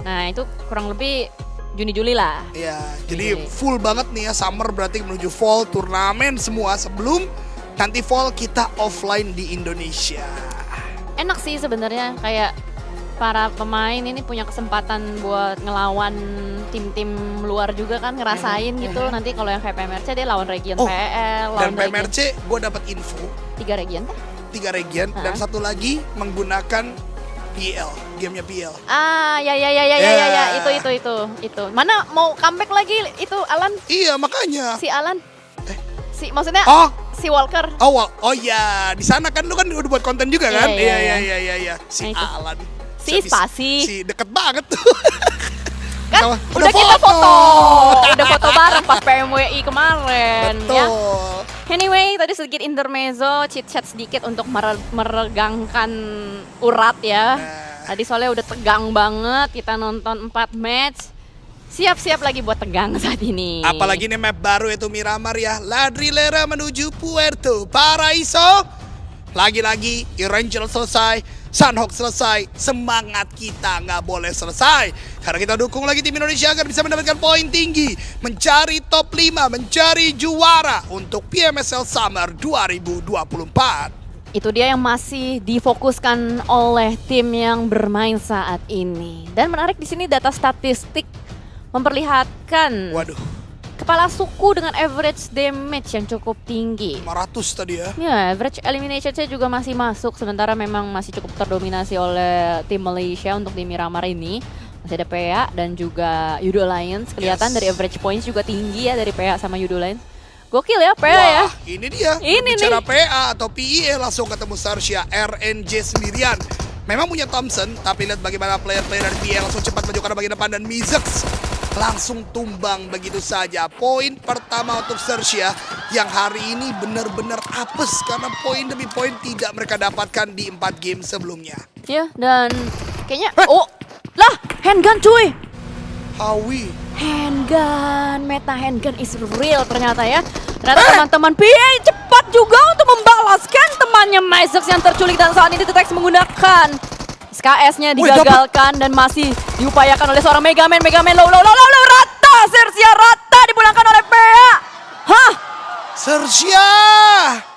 Nah itu kurang lebih Juni-Juli lah. Ya, jadi Juni. full banget nih ya summer berarti menuju fall turnamen semua sebelum nanti fall kita offline di Indonesia. Enak sih sebenarnya kayak para pemain ini punya kesempatan buat ngelawan tim-tim luar juga kan ngerasain gitu. Nanti kalau yang kayak PMRC dia lawan region PL, Dan lawan PMRC gue dapat info 3 region. 3 region dan satu lagi menggunakan PL, gamenya PL. Ya, itu. Mana mau comeback lagi itu Alan? Iya makanya. Si Alan? Maksudnya si Walker? Oh ya, di sana kan lu kan udah buat konten juga kan? Iya. Si Nah, itu. Alan. Si Spasi. Si deket banget tuh. Kan udah kita foto. Udah foto bareng pas PMWI kemarin. Betul. Ya. Anyway, tadi sedikit intermezzo, chit-chat sedikit untuk meregangkan urat ya. Tadi soalnya udah tegang banget, kita nonton 4 match. Siap-siap lagi buat tegang saat ini. Apalagi nih map baru itu Miramar ya. Ladrilera menuju Puerto Paraiso. Lagi-lagi Erangel selesai, Sunhawk selesai. Semangat kita nggak boleh selesai. Karena kita dukung lagi tim Indonesia agar bisa mendapatkan poin tinggi. Mencari top 5, mencari juara untuk PMSL Summer 2024. Itu dia yang masih difokuskan oleh tim yang bermain saat ini. Dan menarik di sini data statistik memperlihatkan kepala suku dengan average damage yang cukup tinggi. 500 tadi ya. Ya, average elimination-nya juga masih masuk. Sementara memang masih cukup terdominasi oleh tim Malaysia untuk di Miramar ini. Masih ada PA dan juga Yudo Alliance. Kelihatan dari average points juga tinggi ya dari PA sama Yudo Alliance. Gokil ya PA ya. Ini dia. Ini bicara nih. PA atau PIE langsung ketemu Sarsya RNJ sendirian. Memang punya Thompson, tapi lihat bagaimana player-player dari PIE langsung cepat maju ke bagian depan dan Mizex langsung tumbang begitu saja. Poin pertama untuk Sarsya yang hari ini benar-benar apes karena poin demi poin tidak mereka dapatkan di 4 game sebelumnya. Ya, dan kayaknya lah, handgun cuy. Hawi. Handgun, meta handgun is real ternyata ya. Ternyata teman-teman PA cepat juga untuk membalaskan temannya Mizex yang terculik dan saat ini Titex menggunakan SKS-nya digagalkan dan masih diupayakan oleh seorang Megaman low rata, Sarsya rata dipulangkan oleh PA. Hah? Sarsya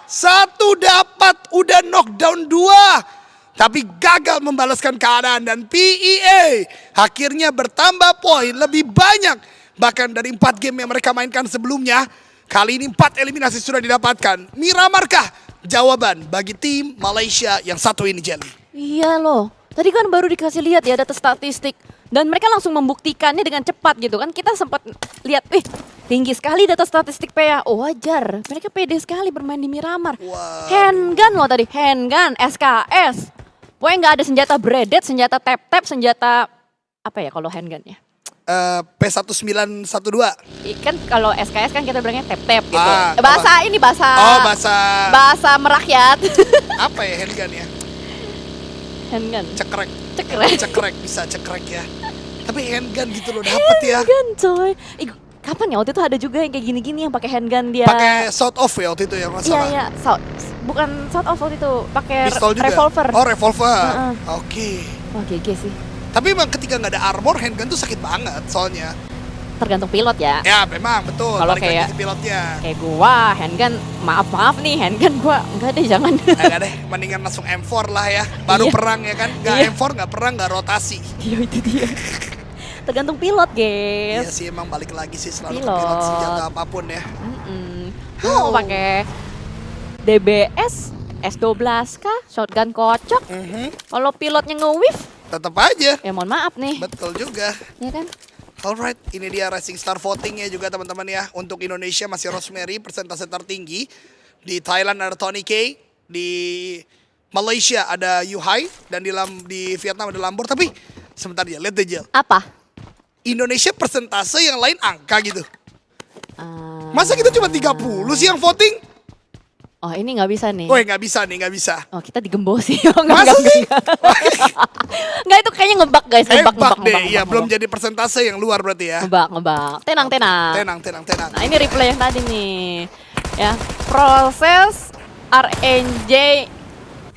satu dapat udah knockdown 2 tapi gagal membalaskan keadaan dan PEA akhirnya bertambah poin lebih banyak bahkan dari 4 game yang mereka mainkan sebelumnya. Kali ini 4 eliminasi sudah didapatkan. Miramarkah jawaban bagi tim Malaysia yang satu ini, Jelly? Iya loh. Tadi kan baru dikasih lihat ya data statistik dan mereka langsung membuktikannya dengan cepat gitu kan. Kita sempat lihat, tinggi sekali data statistik PA. Oh wajar, mereka pede sekali bermain di Miramar. Wow. Handgun loh tadi, handgun, SKS. Pokoknya nggak ada senjata braided, senjata tap-tap, senjata apa ya kalau handgun ya? P1912. Kan kalau SKS kan kita bilangnya tap-tap gitu. Bahasa bahasa merakyat. Apa ya handgun ya? Handgun. Cekrek bisa cekrek ya. Tapi handgun gitu loh dapet ya. Handgun coy. Kapan ya waktu itu ada juga yang kayak gini-gini yang pakai handgun dia. Pakai shot off ya waktu itu ya masalah. Iya, bukan shot off waktu itu, pakai revolver. Oh, revolver. Oke. Wah, GG sih. Tapi emang ketika nggak ada armor handgun tuh sakit banget soalnya. Tergantung pilot ya. Ya, memang betul. Kalau balik kayak lagi ke pilotnya. Kayak gua handgun, maaf nih handgun gua enggak deh jangan. Enggak deh, mendingan langsung M4 lah ya. Baru perang ya kan. Nggak M4 nggak perang, nggak rotasi. Iya itu dia. Tergantung pilot, guys. Iya sih emang balik lagi sih selalu ke pilot senjata apapun ya. Mau pakai DBS, S12 kah? Shotgun kocok. Kalau pilotnya nge-whiff, tetap aja. ya mohon maaf nih. Betul juga. Ya kan? Alright, ini dia Rising Star votingnya juga teman-teman ya. Untuk Indonesia masih Rosemary, persentase tertinggi. Di Thailand ada Tony K. Di Malaysia ada Yuhai. Dan di Vietnam ada Lambor. Tapi sebentar ya, lihat aja. Apa? Indonesia persentase yang lain angka gitu. Masa kita cuma 30 sih yang voting? Oh ini nggak bisa nih. Oh nggak bisa nih, nggak bisa. Oh kita digembosi. Masa sih? Nggak itu kayaknya ngebak guys. Ngebak deh, iya belum jadi persentase yang luar berarti ya. Ngebak. Tenang. Tenang. Nah ini replay yang tadi nih. Ya, proses RNJ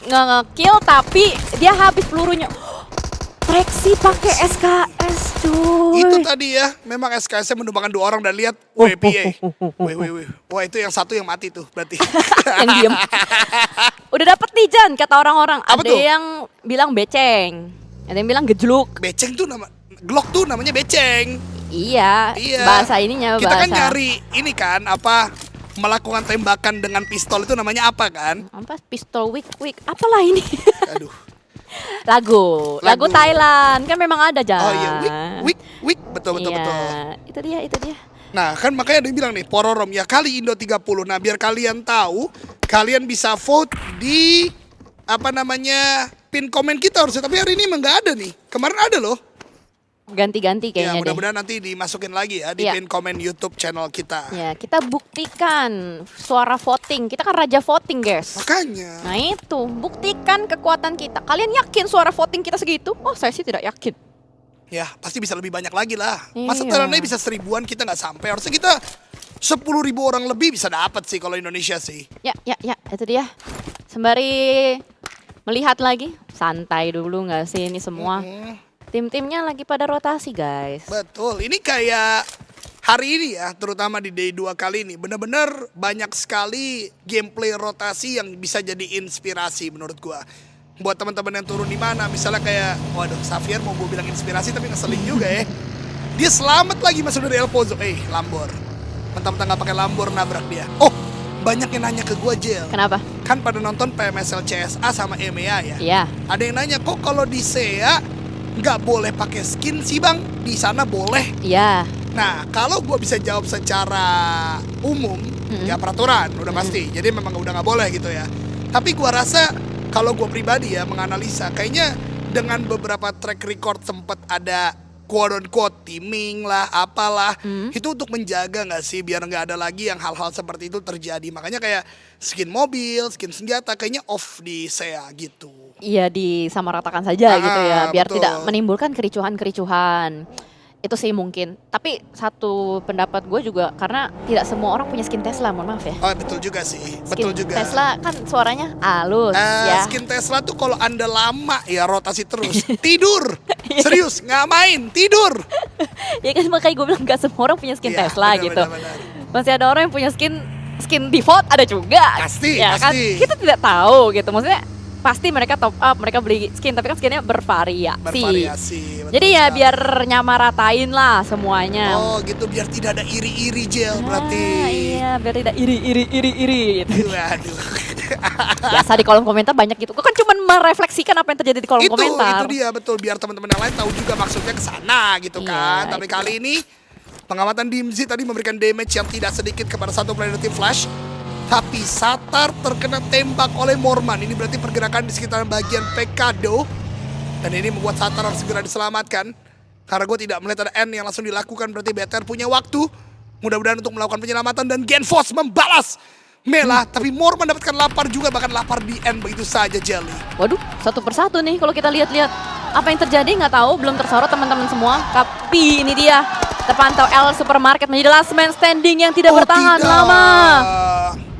nge-kill tapi dia habis pelurunya. Traxi pakai SKS cuy. Itu tadi ya, memang SKS-nya menumbangkan 2 orang dan lihat, wih, PA. Wih. Wah, itu yang satu yang mati tuh berarti. Yang diem. Udah dapet nih Jan, kata orang-orang. Apa Ada tuh? yang bilang beceng, ada yang bilang gejluk. Beceng tuh Glock tuh namanya beceng. Iya, Iya. bahasa ininya Kita kan bahasa. nyari ini kan, melakukan tembakan dengan pistol itu namanya apa kan? Apa pistol wik, apalah ini? Aduh. Lagu Lagu. Thailand kan memang ada Jan. Oh iya, wik, betul. Iya, itu dia. Nah, kan makanya dia bilang nih, Pororom ya kali Indo 30. Nah, biar kalian tahu, kalian bisa vote di pin komen kita harusnya. Tapi hari ini emang nggak ada nih. Kemarin ada loh. Ganti-ganti Ya, kayaknya deh. mudah-mudahan nanti dimasukin lagi ya di Iya. pin komen YouTube channel kita. Ya, kita buktikan suara voting. Kita kan raja voting, guys. Makanya. Nah itu, buktikan kekuatan kita. Kalian yakin suara voting kita segitu? Oh, saya sih tidak yakin. Ya, pasti bisa lebih banyak lagi lah. Masa Iya. Thailandnya bisa 1000-an, kita nggak sampai. Harusnya kita 10.000 orang lebih bisa dapat sih kalau Indonesia sih. Ya, itu dia. Sembari melihat lagi, santai dulu nggak sih ini semua. Tim-timnya lagi pada rotasi, guys. Betul, ini kayak hari ini ya, terutama di day 2 kali ini. Bener-bener banyak sekali gameplay rotasi yang bisa jadi inspirasi menurut gua. Buat teman-teman yang turun di mana, misalnya kayak, waduh, Xavier mau gue bilang inspirasi tapi ngeselin juga ya. Dia selamat lagi masuk dari El Pozo. Lambor. Mentang-mentang gak pakai Lambor nabrak dia. Oh, banyak yang nanya ke gua, Jel. Kenapa? Kan pada nonton PMSL CSA sama EMEA ya. Iya. Ada yang nanya, kok kalau di SEA nggak boleh pakai skin sih bang? Di sana boleh. Iya. Nah, kalau gue bisa jawab secara umum, ya peraturan udah pasti. Jadi memang udah nggak boleh gitu ya. Tapi gue rasa kalau gue pribadi ya menganalisa, kayaknya dengan beberapa track record sempat ada quote unquote teaming lah, apalah, itu untuk menjaga nggak sih biar nggak ada lagi yang hal-hal seperti itu terjadi. Makanya kayak skin mobil, skin senjata kayaknya off di SEA gitu. Iya, disamaratakan saja gitu ya, biar betul. tidak menimbulkan kericuhan-kericuhan. Itu sih mungkin. Tapi satu pendapat gue juga, karena tidak semua orang punya skin Tesla, mohon maaf ya. Oh betul juga sih, betul Skin juga. Tesla kan suaranya halus ya. Skin Tesla tuh kalau anda lama ya rotasi terus, tidur, serius nggak main, tidur. Ya kan makanya gue bilang gak semua orang punya skin Iya, Tesla benar, gitu. benar. Masih ada orang yang punya skin default ada juga. Pasti, ya kan? pasti. Kita tidak tahu gitu. Maksudnya pasti mereka top up, mereka beli skin, tapi kan skinnya bervariasi. Bervariasi. betul Jadi ya sekali. biar nyamaratain lah semuanya. Oh gitu biar tidak ada iri-iri Jel berarti. Iya, biar tidak iri gitu. Waduh. Biasa di kolom komentar banyak gitu. Gue kan cuma merefleksikan apa yang terjadi di kolom komentar. Itu dia betul biar teman-teman yang lain tahu juga maksudnya ke sana gitu kan. Iya, Tapi itu kali ini pengamatan DMZ tadi memberikan damage yang tidak sedikit kepada satu player tim Flash. Tapi Satar terkena tembak oleh Morman. Ini berarti pergerakan di sekitar bagian Pekado. Dan ini membuat Satar harus segera diselamatkan. Karena gue tidak melihat ada N yang langsung dilakukan. Berarti BTR punya waktu. Mudah-mudahan untuk melakukan penyelamatan. Dan Genfos membalas Mela. Tapi Morman mendapatkan lapar juga. Bahkan lapar di N begitu saja Jelly. Waduh, satu persatu nih kalau kita lihat-lihat. Apa yang terjadi nggak tahu, belum tersorot teman-teman semua. Tapi ini dia, terpantau L Supermarket menjadi last man standing yang tidak bertahan lama.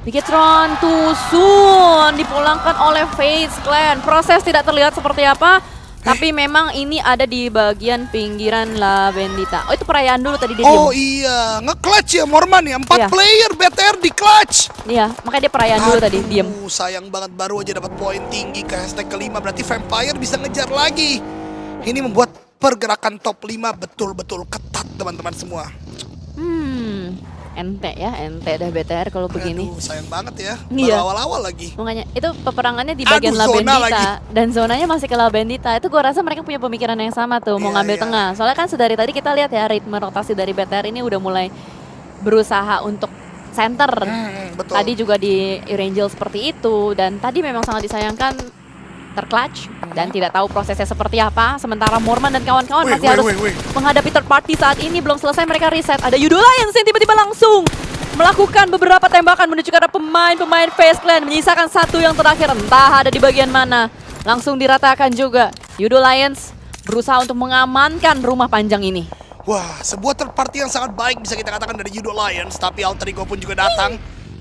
Bigetron too soon dipulangkan oleh FaZe Clan. Proses tidak terlihat seperti apa, tapi memang ini ada di bagian pinggiran La Bendita. Oh, itu perayaan dulu tadi dia Oh diem. iya, nge-clutch ya Morman ya. 4 Iya. player BTR di clutch. Iya, makanya dia perayaan dulu tadi diem. Sayang banget baru aja dapat poin tinggi ke hashtag kelima. Berarti Vampire bisa ngejar lagi. Ini membuat pergerakan top 5 betul-betul ketat teman-teman semua. Ente ya, ente dah BTR kalau begini. Aduh, sayang banget ya. Iya. Baru awal-awal lagi. Makanya itu peperangannya di bagian Aduh, La zona Bendita lagi. dan zonanya masih ke La Bendita. Itu gua rasa mereka punya pemikiran yang sama tuh, mau Iya, ngambil iya. tengah. Soalnya kan sedari tadi kita lihat ya ritme rotasi dari BTR ini udah mulai berusaha untuk center. Betul. Tadi juga di Erangel seperti itu, dan tadi memang sangat disayangkan terclutch dan tidak tahu prosesnya seperti apa. Sementara Morman dan kawan-kawan masih harus menghadapi third party saat ini. Belum selesai mereka reset. Ada Yudo Lions yang tiba-tiba langsung melakukan beberapa tembakan menuju ke arah pemain-pemain FaZe Clan. Menyisakan satu yang terakhir, entah ada di bagian mana. Langsung diratakan juga. Yudo Lions berusaha untuk mengamankan rumah panjang ini. Wah, sebuah third party yang sangat baik bisa kita katakan dari Judo Lions. Tapi Alter Ego pun juga datang.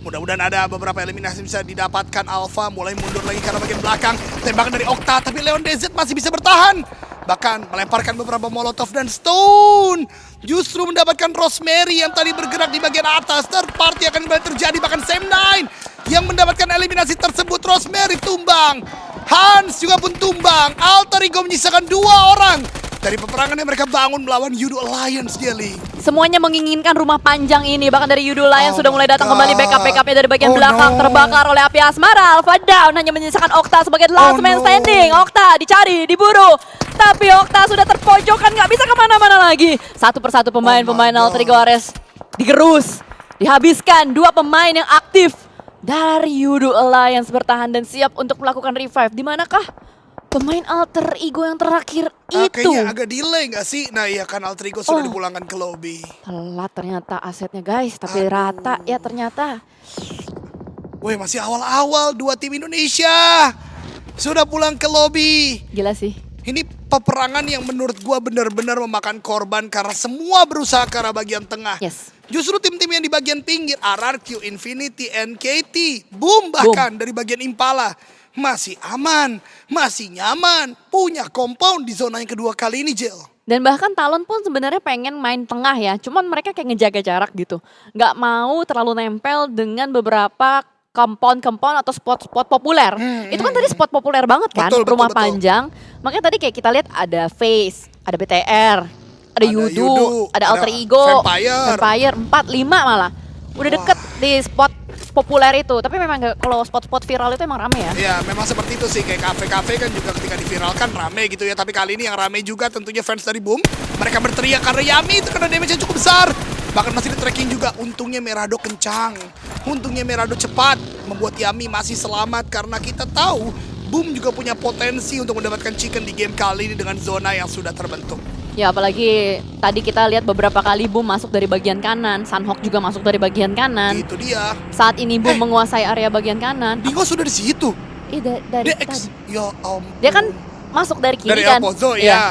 Mudah-mudahan ada beberapa eliminasi bisa didapatkan. Alpha mulai mundur lagi karena bagian belakang. Tembakan dari Okta, tapi Leon DZ masih bisa bertahan. Bahkan melemparkan beberapa molotov dan stone. Justru mendapatkan Rosemary yang tadi bergerak di bagian atas. Third party akan kembali terjadi, bahkan Sam9 yang mendapatkan eliminasi tersebut. Rosemary tumbang, Hans juga pun tumbang. Alter Ego menyisakan 2 orang dari peperangan yang mereka bangun melawan Yudo Alliance, Jelly. Semuanya menginginkan rumah panjang ini. Bahkan dari Yudo Lion sudah mulai datang God. kembali backup-backupnya dari bagian Oh, belakang. no. Terbakar oleh api asmara. Alpha Down hanya menyisakan Okta sebagai last man no. standing. Okta dicari, diburu. Tapi Okta sudah terpojokkan, nggak bisa kemana-mana lagi. Satu persatu pemain-pemain God. Alter Ego Ares digerus. Dihabiskan 2 pemain yang aktif dari Yudo Alliance bertahan dan siap untuk melakukan revive. Di manakah pemain Alter Ego yang terakhir itu? Kayaknya agak delay nggak sih? Nah iya kan, Alter Ego sudah dipulangkan ke lobby. Telat ternyata asetnya guys, tapi rata ya ternyata. Woi, masih awal-awal 2 tim Indonesia sudah pulang ke lobby. Gila sih. Ini peperangan yang menurut gua benar-benar memakan korban karena semua berusaha ke arah bagian tengah. Yes. Justru tim-tim yang di bagian pinggir, RRQ, Infinity, NKT, Boom bahkan dari bagian Impala masih aman, masih nyaman, punya compound di zona yang kedua kali ini, Jel. Dan bahkan Talon pun sebenarnya pengen main tengah ya, cuman mereka kayak ngejaga jarak gitu. Nggak mau terlalu nempel dengan beberapa compound atau spot-spot populer. Itu kan tadi spot populer banget kan, Betul, rumah betul. panjang. Makanya tadi kayak kita lihat ada Face, ada BTR, ada Yudu, ada Alter Ego, Vampire 4, 5 malah. Udah deket di spot populer itu. Tapi memang kalau spot-spot viral itu emang rame ya. Ya memang seperti itu sih, kayak kafe-kafe kan juga ketika diviralkan rame gitu ya. Tapi kali ini yang rame juga tentunya fans dari Boom. Mereka berteriak karena Yami itu kena damage yang cukup besar. Bahkan masih di tracking juga, untungnya Merado kencang. Untungnya Merado cepat, membuat Yami masih selamat. Karena kita tahu Boom juga punya potensi untuk mendapatkan chicken di game kali ini dengan zona yang sudah terbentuk. Ya apalagi tadi kita lihat beberapa kali Boom masuk dari bagian kanan, Sunhawk juga masuk dari bagian kanan. Itu dia. Saat ini Boom menguasai area bagian kanan. Dingo sudah di situ. Dari Dia tadi. ya ampun. Dia kan masuk dari kiri Dari kan. Alpozo, Iya. ya.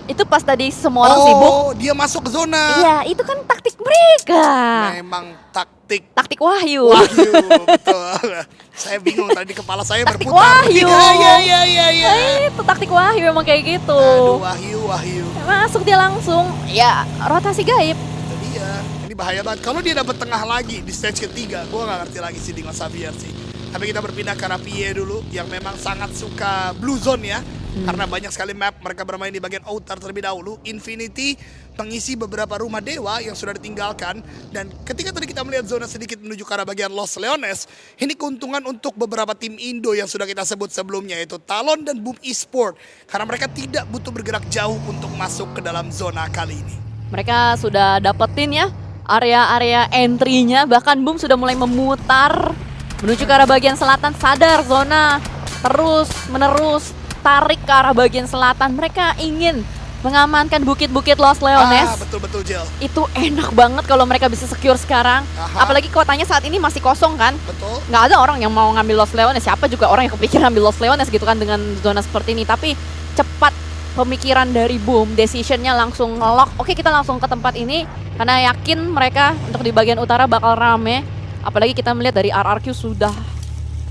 Itu pas tadi semua orang sibuk. Oh, dia masuk ke zona. Iya, itu kan taktik mereka. Memang taktik Taktik Wahyu. Wahyu, betul. Saya bingung tadi di kepala saya Taktik berputar. Wahyu. Iya. Itu taktik Wahyu memang kayak gitu. Aduh, Wahyu. Masuk dia langsung. Ya, rotasi gaib. Itu dia. Ini bahaya banget. Kalau dia dapat tengah lagi di stage ketiga, gua nggak ngerti lagi sih Dingo Xavier sih. Tapi kita berpindah ke arah PA dulu, yang memang sangat suka blue zone ya. Karena banyak sekali map mereka bermain di bagian outer terlebih dahulu. Infinity mengisi beberapa rumah dewa yang sudah ditinggalkan. Dan ketika tadi kita melihat zona sedikit menuju ke arah bagian Los Leones, ini keuntungan untuk beberapa tim Indo yang sudah kita sebut sebelumnya, yaitu Talon dan Boom Esport. Karena mereka tidak butuh bergerak jauh untuk masuk ke dalam zona kali ini. Mereka sudah dapetin ya area-area entry-nya. Bahkan Boom sudah mulai memutar menuju ke arah bagian selatan. Sadar zona terus menerus tarik ke arah bagian selatan. Mereka ingin mengamankan bukit-bukit Los Leones. Betul Jel. Itu enak banget kalau mereka bisa secure sekarang. Apalagi kotanya saat ini masih kosong kan. Betul. Nggak ada orang yang mau ngambil Los Leones. Siapa juga orang yang kepikiran ambil Los Leones gitu kan dengan zona seperti ini. Tapi cepat pemikiran dari Boom, decisionnya langsung ngelock. Oke, kita langsung ke tempat ini karena yakin mereka untuk di bagian utara bakal rame. Apalagi kita melihat dari RRQ sudah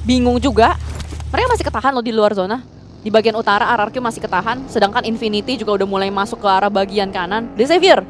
bingung juga. Mereka masih ketahan loh di luar zona. Di bagian utara RRQ masih ketahan, sedangkan Infinity juga udah mulai masuk ke arah bagian kanan. The Xavier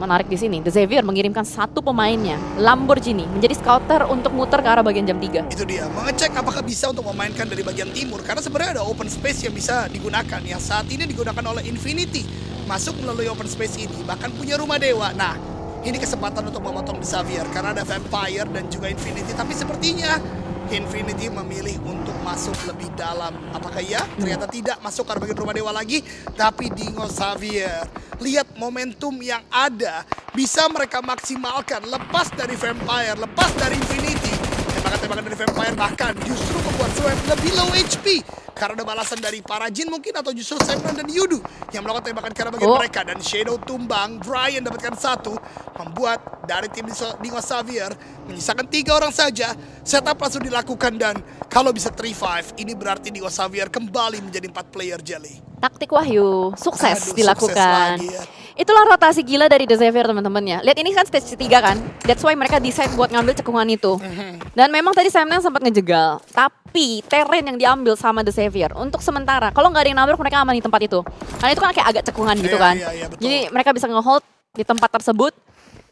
menarik di sini. The Xavier mengirimkan satu pemainnya, Lamborghini, menjadi scouter untuk muter ke arah bagian jam 3. Itu dia, mengecek apakah bisa untuk memainkan dari bagian timur. Karena sebenarnya ada open space yang bisa digunakan, yang saat ini digunakan oleh Infinity. Masuk melalui open space ini, bahkan punya rumah dewa. Nah, ini kesempatan untuk memotong The Xavier, karena ada Vampire dan juga Infinity. Tapi sepertinya Infinity memilih untuk masuk lebih dalam. Apakah ya? Ternyata tidak masuk ke bagian rumah dewa lagi. Tapi Dingo Xavier, lihat momentum yang ada. Bisa mereka maksimalkan. Lepas dari Vampire, lepas dari Infinity. Tembakan-tembakan dari Vampire bahkan justru membuat Swap lebih low HP. Karena ada balasan dari para Jin mungkin, atau justru Sam9 dan Yudu yang melakukan tembakan ke arah bagian mereka. Dan Shadow tumbang, Brian dapatkan satu. Membuat dari tim Dingo Xavier menyisakan 3 orang saja. Setup langsung dilakukan dan kalau bisa 3-5, ini berarti Dingo Xavier kembali menjadi 4 player Jelly. Taktik Wahyu, sukses Aduh, dilakukan. sukses lagi ya. Itulah rotasi gila dari The Xavier teman-teman ya. Lihat ini kan stage 3 kan. That's why mereka decide buat ngambil cekungan itu. Dan memang tadi Sam sempat ngejegal. Tapi terrain yang diambil sama The Xavier untuk sementara. Kalau nggak ada yang nabrak mereka aman di tempat itu. Karena itu kan kayak agak cekungan gitu kan. Betul. Jadi mereka bisa nge-hold di tempat tersebut.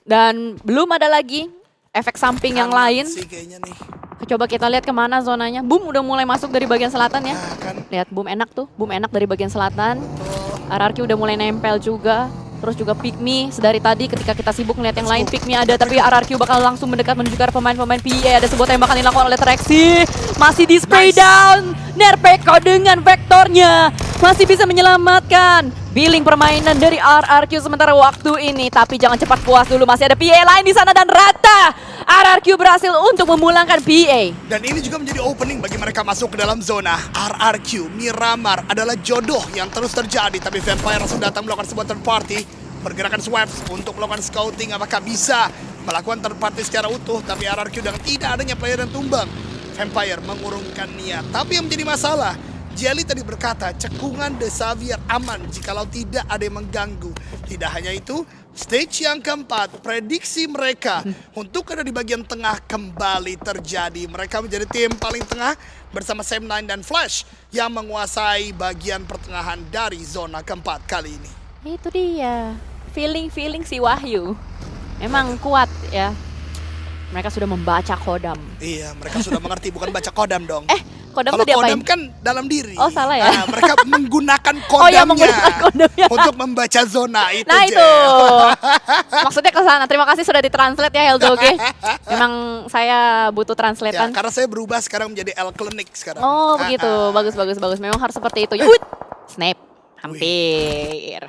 Dan belum ada lagi efek samping yang lain. Sih kayaknya nih. Coba kita lihat kemana zonanya. Boom udah mulai masuk dari bagian selatan ya. Nah, kan. Lihat Boom enak tuh. Boom enak dari bagian selatan. RRQ udah mulai nempel juga. Terus juga Pygmy, sedari tadi ketika kita sibuk ngeliat yang lain, Pygmy ada, tapi RRQ bakal langsung mendekat menuju ke arah pemain-pemain PA. Ada sebuah tembakan dilakukan oleh Trexy, masih di spray down. Nerpeko dengan vektornya, masih bisa menyelamatkan billing permainan dari RRQ sementara waktu ini. Tapi jangan cepat puas dulu, masih ada PA lain di sana dan rata. RRQ berhasil untuk memulangkan PA. Dan ini juga menjadi opening bagi mereka masuk ke dalam zona. RRQ, Miramar adalah jodoh yang terus terjadi. Tapi Vampire langsung datang melakukan sebuah third party. Pergerakan Swaps untuk melakukan scouting apakah bisa melakukan third party secara utuh. Tapi RRQ dengan tidak adanya player yang tumbang, Vampire mengurungkan niat. Tapi yang menjadi masalah, Jelly tadi berkata cekungan The Xavier aman jikalau tidak ada yang mengganggu. Tidak hanya itu, stage yang keempat, prediksi mereka untuk ada di bagian tengah kembali terjadi. Mereka menjadi tim paling tengah bersama Sam9 dan Flash yang menguasai bagian pertengahan dari zona keempat kali ini. Itu dia, feeling si Wahyu. Emang kuat ya. Mereka sudah membaca kodam. Iya, mereka sudah mengerti, bukan baca kodam dong. Kodam Kalau tuh diapain? kodam kan dalam diri. Oh salah ya? Nah, mereka menggunakan kodamnya, iya, menggunakan kodamnya untuk membaca zona itu. Nah Jel. itu, maksudnya ke sana. Terima kasih sudah ditranslate ya Heldoge. Memang saya butuh Ya, translatean. karena saya berubah sekarang menjadi L Clinic sekarang. Oh begitu, bagus. Memang harus seperti itu. Yut, snap, hampir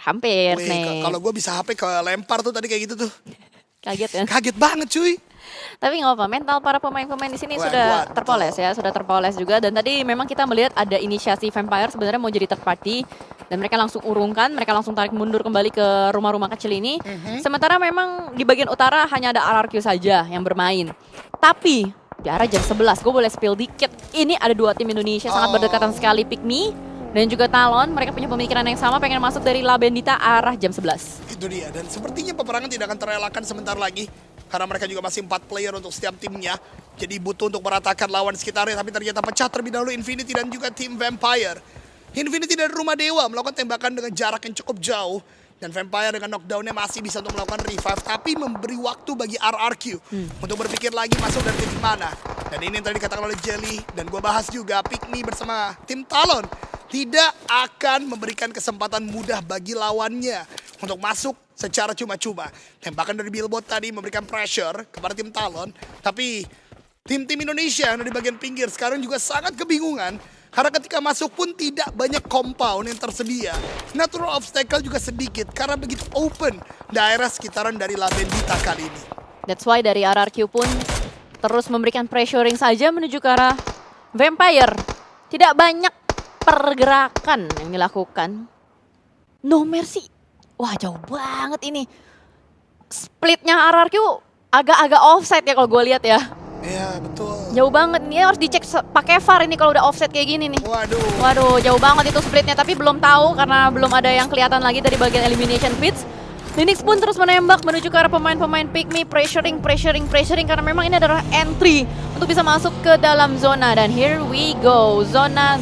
Wih, snap. kalau gue bisa HP ke lempar tuh tadi kayak gitu tuh. Kaget ya. Kaget banget cuy. Tapi nggak apa, mental para pemain-pemain di sini Wah, sudah kuat, terpoles ya, sudah terpoles juga. Dan tadi memang kita melihat ada inisiasi Vampire sebenarnya mau jadi third party dan mereka langsung urungkan, mereka langsung tarik mundur kembali ke rumah-rumah kecil ini. Sementara memang di bagian utara hanya ada RRQ saja yang bermain. Tapi di arah jam 11, gue boleh spill dikit. Ini ada dua tim Indonesia sangat berdekatan sekali, Pygmy dan juga Talon. Mereka punya pemikiran yang sama, pengen masuk dari La Bendita arah jam 11. Itu dia. Dan sepertinya peperangan tidak akan terelakkan sebentar lagi. Karena mereka juga masih 4 player untuk setiap timnya. Jadi butuh untuk meratakan lawan sekitarnya. Tapi ternyata pecah terlebih dahulu Infinity dan juga tim Vampire. Infinity dari Rumah Dewa melakukan tembakan dengan jarak yang cukup jauh. Dan Vampire dengan knockdownnya masih bisa untuk melakukan revive. Tapi memberi waktu bagi RRQ untuk berpikir lagi masuk dari titik mana. Dan ini yang tadi dikatakan oleh Jelly. Dan gue bahas juga Pygmy bersama tim Talon. Tidak akan memberikan kesempatan mudah bagi lawannya untuk masuk secara cuma-cuma. Tembakan dari Billboard tadi memberikan pressure kepada tim Talon. Tapi tim-tim Indonesia yang ada di bagian pinggir sekarang juga sangat kebingungan. Karena ketika masuk pun tidak banyak compound yang tersedia. Natural obstacle juga sedikit karena begitu open daerah sekitaran dari La Bendita kali ini. That's why dari RRQ pun terus memberikan pressuring saja menuju ke arah Vampire. Tidak banyak pergerakan yang dilakukan. No mercy. Wah jauh banget ini. Splitnya RRQ agak-agak offside ya kalau gue lihat ya. Iya betul. Jauh banget, ini harus dicek pakai VAR ini kalau udah offset kayak gini nih. Waduh. Jauh banget itu splitnya, tapi belum tahu karena belum ada yang kelihatan lagi dari bagian elimination feeds. Linux pun terus menembak menuju ke arah pemain-pemain Pygmy, pressuring karena memang ini adalah entry untuk bisa masuk ke dalam zona. Dan here we go, zona.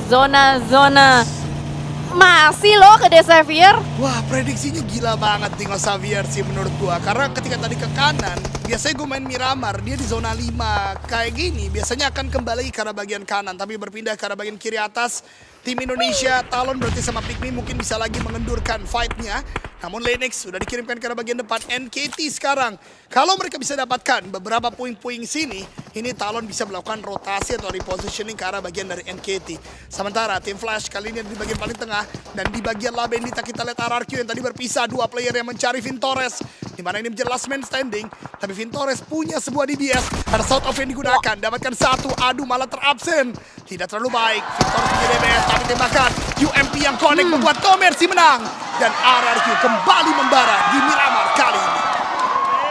Masih loh ke The Xavier. Wah, prediksinya gila banget nih Xavier sih menurut gua. Karena ketika tadi ke kanan, biasanya gua main Miramar, dia di zona 5. Kayak gini, biasanya akan kembali ke arah bagian kanan. Tapi berpindah ke arah bagian kiri atas. Tim Indonesia, Talon berarti sama Pygmy mungkin bisa lagi mengendurkan fight-nya. Namun Lennox sudah dikirimkan ke arah bagian depan. NKT sekarang, kalau mereka bisa dapatkan beberapa puing-puing sini, ini Talon bisa melakukan rotasi atau repositioning ke arah bagian dari NKT. Sementara tim Flash kali ini ada di bagian paling tengah. Dan di bagian La Bendita kita lihat RRQ yang tadi berpisah. Dua player yang mencari Vintores. Dimana ini menjadi last man standing. Tapi Vintores punya sebuah DBS. Ada South of yang digunakan. Dapatkan satu, aduh malah terabsen. Tidak terlalu baik. Vintores punya DBS tapi tembakan. UMP yang connect membuat Komersi menang. Dan RRQ kembali membara di Miramar kali ini.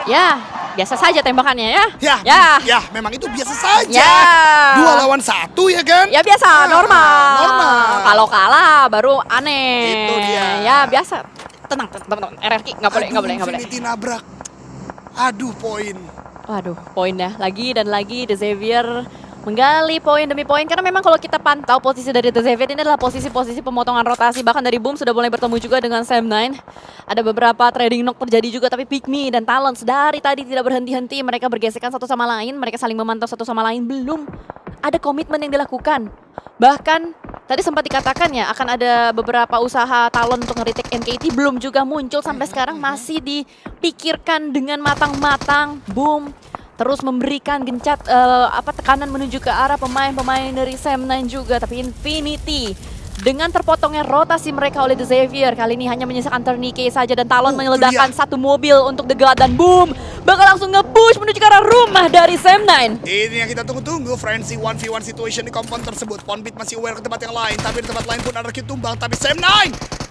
Ya, biasa saja tembakannya ya. Ya, memang itu biasa saja. Ya. 2 lawan 1 ya kan? Ya biasa, normal. Normal. Kalau kalah baru aneh. Itu dia. Ya biasa. tenang, teman-teman. RRQ nggak boleh. Infinity nabrak. Aduh, poin. Waduh, poinnya lagi dan lagi The Xavier menggali poin demi poin. Karena memang kalau kita pantau posisi dari The Xavier ini adalah posisi-posisi pemotongan rotasi. Bahkan dari Boom sudah mulai bertemu juga dengan Sam9. Ada beberapa trading knock terjadi juga, tapi Pygmy dan Talons dari tadi tidak berhenti-henti. Mereka bergesekan satu sama lain, mereka saling memantau satu sama lain. Belum ada komitmen yang dilakukan. Bahkan tadi sempat dikatakan ya akan ada beberapa usaha Talon untuk nge-retake NKT, belum juga muncul sampai sekarang, masih dipikirkan dengan matang-matang. Boom terus memberikan gencat tekanan menuju ke arah pemain-pemain dari Sam9 juga, tapi Infinity dengan terpotongnya rotasi mereka oleh The Xavier kali ini hanya menyisakan Tourniquet saja dan Talon menyeledakan satu mobil untuk The God dan Boom bakal langsung nge-push menuju ke arah rumah dari Sam9. Ini yang kita tunggu-tunggu, Frenzy 1v1 situation di compound tersebut. Ponbit masih aware ke tempat yang lain, tapi di tempat lain pun ada tumbang, tapi Sam9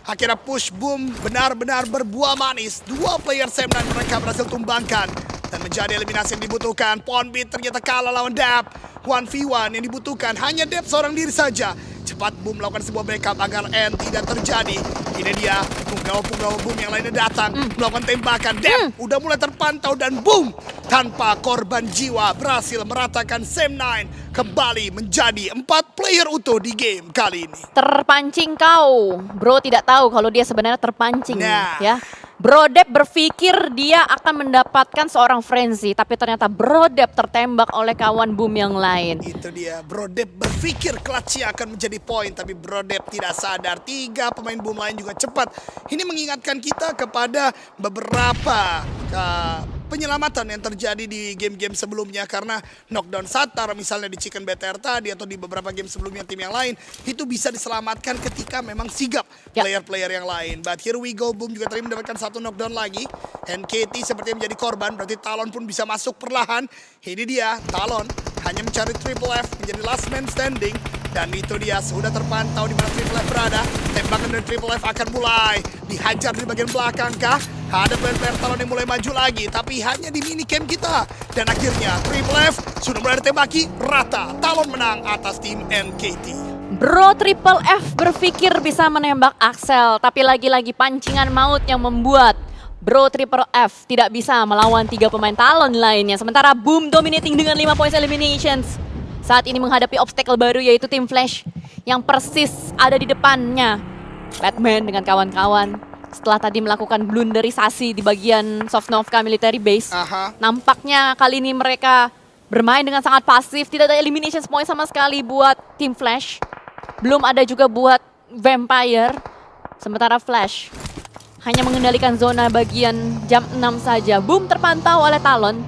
akhirnya push Boom benar-benar berbuah manis. Dua player Sam9 mereka berhasil tumbangkan dan menjadi eliminasi yang dibutuhkan. Ponbit ternyata kalah lawan Dap. 1v1 yang dibutuhkan hanya Dap seorang diri saja. Cepat Boom melakukan sebuah backup agar N tidak terjadi. Ini dia punggawa Boom yang lainnya datang melakukan tembakan. Dap udah mulai terpantau dan Boom tanpa korban jiwa berhasil meratakan Sam9 kembali menjadi 4 player utuh di game kali ini. Terpancing kau, bro tidak tahu kalau dia sebenarnya terpancing. Nah. Ya, Bro Dep berpikir dia akan mendapatkan seorang Frenzy, tapi ternyata Bro Dep tertembak oleh kawan Boom yang lain. Itu dia, Bro Dep berpikir clutch-nya akan menjadi poin, tapi Bro Dep tidak sadar. 3 pemain Boom lain juga cepat. Ini mengingatkan kita kepada beberapa penyelamatan yang terjadi di game-game sebelumnya, karena knockdown Satar misalnya di Chicken BTR tadi atau di beberapa game sebelumnya tim yang lain itu bisa diselamatkan ketika memang sigap player-player yang lain. But here we go, Boom juga tadi mendapatkan satu knockdown lagi. NKT sepertinya menjadi korban, berarti Talon pun bisa masuk perlahan. Ini dia, Talon hanya mencari Triple F menjadi last man standing. Dan itu dia, sudah terpantau di mana Triple F berada. Tembakan dari Triple F akan mulai dihajar di bagian belakang kah? Ada player Talon yang mulai maju lagi, tapi hanya di minicam kita. Dan akhirnya Triple F sudah mulai ditembaki rata. Talon menang atas tim NKT. Bro Triple F berpikir bisa menembak Axel, tapi lagi-lagi pancingan maut yang membuat Bro Triple F tidak bisa melawan 3 pemain Talon lainnya. Sementara Boom dominating dengan 5 points eliminations. Saat ini menghadapi obstacle baru yaitu tim Flash yang persis ada di depannya. Batman dengan kawan-kawan setelah tadi melakukan blunderisasi di bagian Sosnovka military base. Nampaknya kali ini mereka bermain dengan sangat pasif, tidak ada elimination point sama sekali buat tim Flash. Belum ada juga buat Vampire. Sementara Flash hanya mengendalikan zona bagian jam 6 saja. Boom terpantau oleh Talon.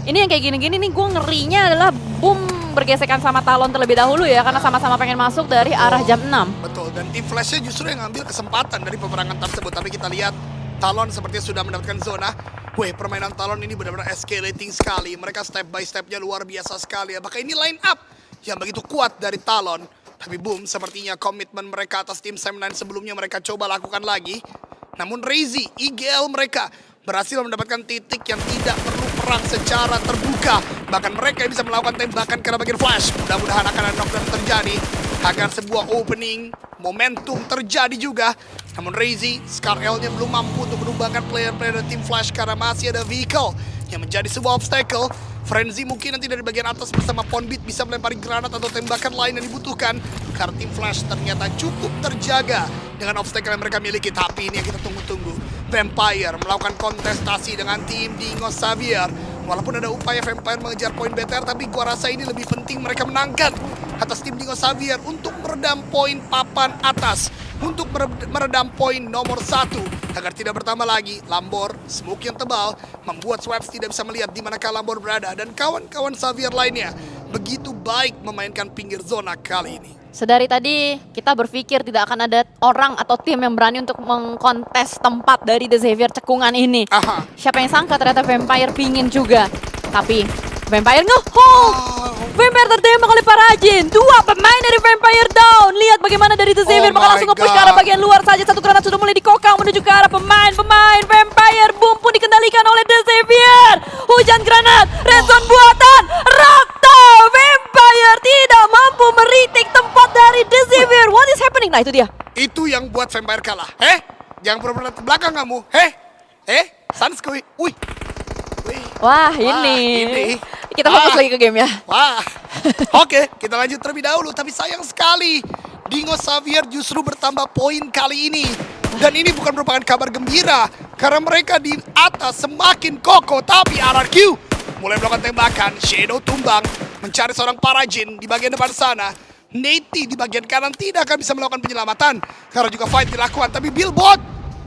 Ini yang kayak gini-gini nih, gue ngerinya adalah Boom bergesekan sama Talon terlebih dahulu ya, karena sama-sama pengen masuk dari arah jam 6. Betul, dan tim Flashnya justru yang ngambil kesempatan dari peperangan tersebut. Tapi kita lihat Talon sepertinya sudah mendapatkan zona. Wih, permainan Talon ini benar-benar escalating sekali. Mereka step by stepnya luar biasa sekali. Apakah ini line up yang begitu kuat dari Talon? Tapi Boom sepertinya komitmen mereka atas tim Sam9 sebelumnya mereka coba lakukan lagi. Namun Reizi, IGL mereka berhasil mendapatkan titik yang tidak perlu perang secara terbuka. Bahkan mereka bisa melakukan tembakan ke bagian Flash. Mudah-mudahan akan ada knockdown terjadi agar sebuah opening momentum terjadi juga. Namun Reizi, Scar L-nya belum mampu untuk menumbangkan player-player dari tim Flash karena masih ada vehicle yang menjadi sebuah obstacle. Frenzy mungkin nanti dari bagian atas bersama Ponbit bisa melempari granat atau tembakan lain yang dibutuhkan. Karena tim Flash ternyata cukup terjaga dengan obstacle yang mereka miliki. Tapi ini yang kita tunggu-tunggu. Vampire melakukan kontestasi dengan tim Dingo Xavier. Walaupun ada upaya Vampire mengejar poin BTR, tapi gua rasa ini lebih penting mereka menangkan atas tim Dingo Xavier untuk meredam poin papan atas. Untuk meredam poin nomor 1 agar tidak bertambah lagi. Lambor, smoke yang tebal membuat Swaps tidak bisa melihat di manakah Lambor berada. Dan kawan-kawan Xavier lainnya begitu baik memainkan pinggir zona kali ini. Sedari tadi kita berpikir tidak akan ada orang atau tim yang berani untuk mengkontes tempat dari The Xavier cekungan ini. Siapa yang sangka ternyata Vampire pingin juga. Tapi Vampire nge-hold. Vampire tertembak oleh Parajin. 2 pemain dari Vampire down. Lihat bagaimana dari The Xavier bakal langsung nge-push ke arah bagian luar saja. Satu granat sudah mulai dikokang menuju ke arah pemain Vampire. Boom pun dikendalikan oleh The Xavier. Hujan granat, red zone buatan Rakta. Vampire tidak mampu meritik tempat dari The Xavier. What is happening? Nah itu dia. Itu yang buat Vampire kalah. Jangan pura-pura ke belakang kamu. Sanskui. Wih. Wah, ini. Kita fokus lagi ke game ya. Wah. Oke, kita lanjut terlebih dahulu. Tapi sayang sekali, Dingo Xavier justru bertambah poin kali ini. Dan ini bukan merupakan kabar gembira, karena mereka di atas semakin kokoh. Tapi RRQ mulai melakukan tembakan. Shadow tumbang, mencari seorang Parajin di bagian depan sana. Neti di bagian kanan tidak akan bisa melakukan penyelamatan, karena juga fight dilakukan. Tapi Billbot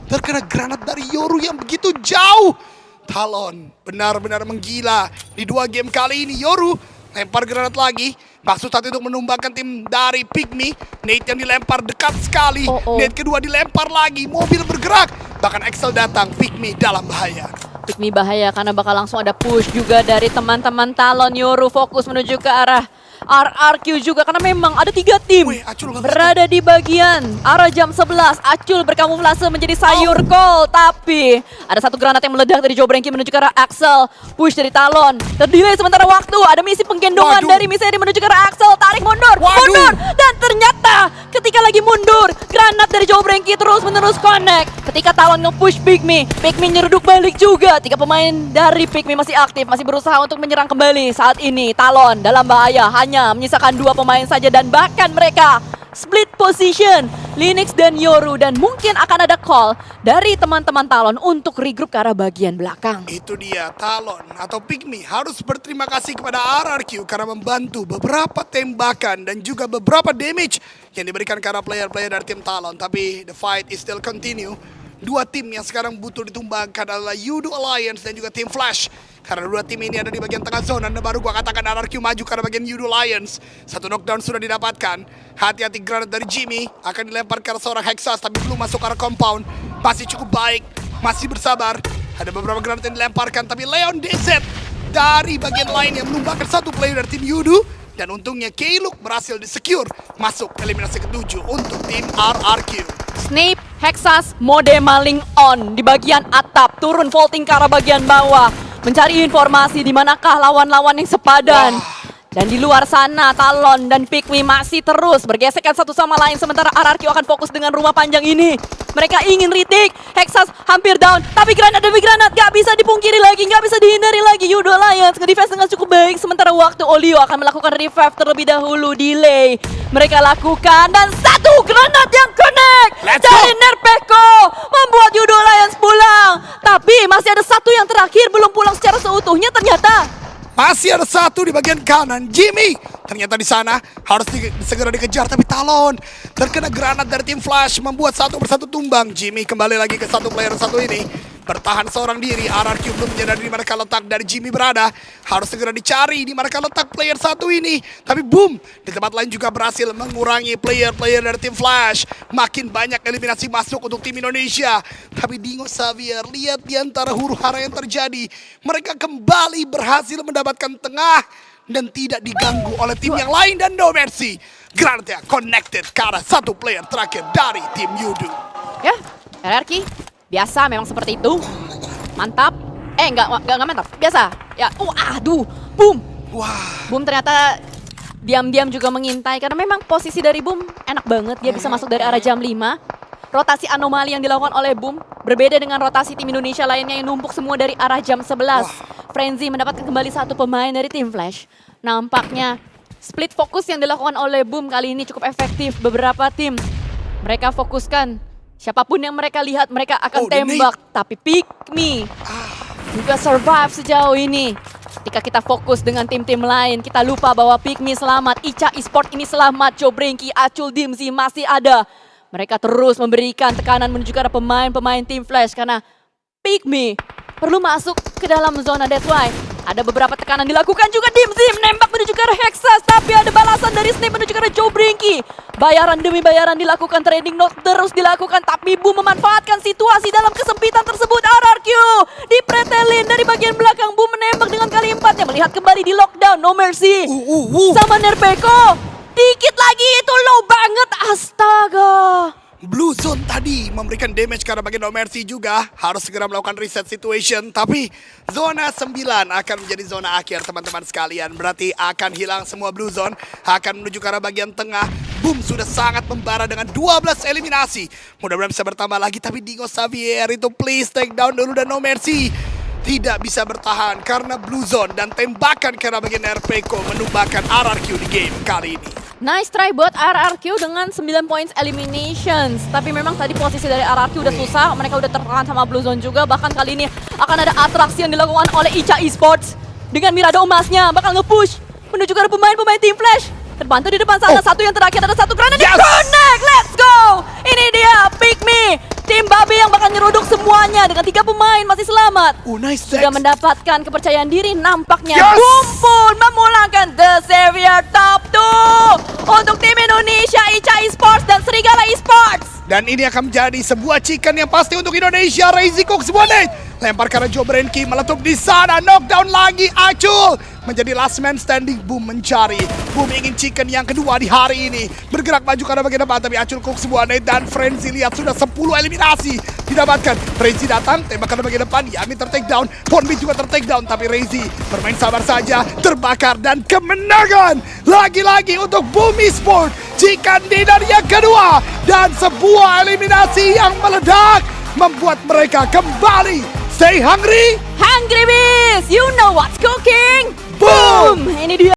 terkena granat dari Yoru yang begitu jauh. Talon benar-benar menggila di 2 game kali ini. Yoru lempar granat lagi. Maksud satu untuk menumbangkan tim dari Pygmy. Nate yang dilempar dekat sekali. Nate kedua dilempar lagi. Mobil bergerak. Bahkan Excel datang. Pygmy dalam bahaya. Pygmy bahaya karena bakal langsung ada push juga dari teman-teman Talon. Yoru fokus menuju ke arah RRQ juga karena memang ada 3 tim berada di bagian arah jam 11. Acul berkamuflase menjadi sayur kol, tapi ada satu granat yang meledak dari Jobranky menuju ke arah Axel. Push dari Talon, terdelay sementara waktu. Ada misi penggendongan dari Miseri menuju ke arah Axel. Tarik mundur, mundur, dan ternyata ketika lagi mundur, granat dari Jobranky terus-menerus connect. Ketika Talon nge-push Pygmy nyeruduk balik juga. 3 pemain dari Pygmy masih aktif, masih berusaha untuk menyerang kembali. Saat ini Talon dalam bahaya, hanya menyisakan 2 pemain saja dan bahkan mereka split position, Linux dan Yoru, dan mungkin akan ada call dari teman-teman Talon untuk regroup ke arah bagian belakang. Itu dia, Talon atau Pygmy harus berterima kasih kepada RRQ karena membantu beberapa tembakan dan juga beberapa damage yang diberikan ke arah player-player dari tim Talon. Tapi the fight is still continue. 2 tim yang sekarang butuh ditumbangkan adalah Yudo Alliance dan juga tim Flash. Karena 2 tim ini ada di bagian tengah zona. Dan baru gua katakan RRQ maju karena bagian Yudo Alliance. 1 knockdown sudah didapatkan. Hati-hati granat dari Jimmy. Akan dilempar ke arah seorang Hexas. Tapi belum masuk ke arah compound. Masih cukup baik. Masih bersabar. Ada beberapa granat yang dilemparkan. Tapi Leon DZ dari bagian lain yang menumbangkan 1 player dari tim Yudo. Dan untungnya Keyluk berhasil di-secure. Masuk eliminasi ke-7 untuk tim RRQ. Snape, Hexas, mode maling on di bagian atap, turun vaulting ke arah bagian bawah, mencari informasi di manakah lawan-lawan yang sepadan. Dan di luar sana Talon dan Pygmy masih terus bergesekan satu sama lain, sementara RRQ akan fokus dengan rumah panjang ini. Mereka ingin retake. Hexas hampir down, tapi granat demi granat gak bisa dipungkiri lagi, gak bisa dihindari lagi. Yudo Alliance nge-defense dengan cukup baik, sementara waktu Olio akan melakukan revive terlebih dahulu. Delay mereka lakukan dan 1 granat yang connect dari Nerpeko membuat Yudo Alliance pulang. Tapi masih ada 1 yang terakhir belum pulang secara seutuhnya ternyata. Masih ada 1 di bagian kanan, Jimmy. Ternyata di sana harus segera dikejar, tapi Talon terkena granat dari tim Flash membuat 1 persatu tumbang. Jimmy kembali lagi ke 1 player 1 ini. Bertahan seorang diri, RRQ belum menyadari di mana letak dari Jimmy berada. Harus segera dicari di mana letak player 1 ini. Tapi boom, di tempat lain juga berhasil mengurangi player-player dari tim Flash. Makin banyak eliminasi masuk untuk tim Indonesia. Tapi Dingo Xavier, lihat di antara huru-hara yang terjadi. Mereka kembali berhasil mendapatkan tengah dan tidak diganggu oleh tim yang lain, dan no mercy. Granatnya connected ke arah 1 player terakhir dari tim Yudo. Ya, RRQ biasa memang seperti itu. Mantap. Enggak mantap. Biasa. Ya, aduh. Boom. Wah. Boom ternyata diam-diam juga mengintai karena memang posisi dari Boom enak banget. Dia bisa masuk dari arah jam 5. Rotasi anomali yang dilakukan oleh Boom berbeda dengan rotasi tim Indonesia lainnya yang numpuk semua dari arah jam 11. Frenzy mendapatkan kembali 1 pemain dari tim Flash. Nampaknya split fokus yang dilakukan oleh Boom kali ini cukup efektif. Beberapa tim mereka fokuskan siapapun yang mereka lihat mereka akan tembak. Tapi Pygmy juga survive sejauh ini. Ketika kita fokus dengan tim-tim lain, kita lupa bahwa Pygmy selamat, Icha Esport ini selamat, Jobranky, Acul, Dimzy masih ada. Mereka terus memberikan tekanan menuju ke arah pemain-pemain tim Flash karena Pygmy perlu masuk ke dalam zona. That's why ada beberapa tekanan dilakukan juga. Dimzy menembak menuju ke arah Hexas, tapi ada balasan dari Snape menuju ke arah Jobranky. Bayaran demi bayaran dilakukan, trading note terus dilakukan, tapi Boom memanfaatkan situasi dalam kesempitan tersebut. RRQ dipretelin dari bagian belakang. Boom menembak dengan kali 4 yang melihat kembali di lockdown. No mercy sama Nerpeko. Dikit lagi itu low banget, astaga. Blue Zone tadi memberikan damage karena bagian No Mercy juga. Harus segera melakukan reset situation. Tapi zona 9 akan menjadi zona akhir teman-teman sekalian. Berarti akan hilang semua Blue Zone. Akan menuju ke arah bagian tengah. Boom sudah sangat membara dengan 12 eliminasi. Mudah-mudahan bisa bertambah lagi, tapi Dingo Xavier itu please take down dulu dan No Mercy tidak bisa bertahan karena Blue Zone dan tembakan karena bagian RPK menumbangkan RRQ di game kali ini. Nice try buat RRQ dengan 9 points eliminations. Tapi memang tadi posisi dari RRQ udah susah. Mereka udah tertekan sama Blue Zone juga. Bahkan kali ini akan ada atraksi yang dilakukan oleh Icha Esports. Dengan Mirado emasnya bakal nge-push menuju ke pemain-pemain Team Flash. Terbantu di depan sana, satu yang terakhir ada satu granat Yes! connect, let's go! Ini dia, Pick Me, tim babi yang bakal nyeruduk semuanya dengan 3 pemain masih selamat. Nice Sudah Dex. mendapatkan kepercayaan diri nampaknya. Yes! Kumpul memulangkan The Savior Top 2 untuk tim Indonesia, Icha Esports dan Serigala Esports. Dan ini akan menjadi sebuah chicken yang pasti untuk Indonesia. Razy Cook sebuah nade. Lempar karena Joe Brenki meletup di sana. Knockdown lagi Acul. Menjadi last man standing. Boom mencari. Boom ingin chicken yang kedua di hari ini. Bergerak maju karena bagian depan. Tapi Acul Cook sebuah nade. Dan Frenzy lihat sudah 10 eliminasi didapatkan. Razy datang. Tembak karena bagian depan. Yamin ter-take down. Ponmi juga ter-take down. Tapi Razy bermain sabar saja. Terbakar. Dan kemenangan. Lagi-lagi untuk Boom Esports. Chicken dinner yang kedua. Dan sebuah eliminasi yang meledak. Membuat mereka kembali. Stay hungry. Hungry Beast, you know what's cooking. Boom! Ini dia.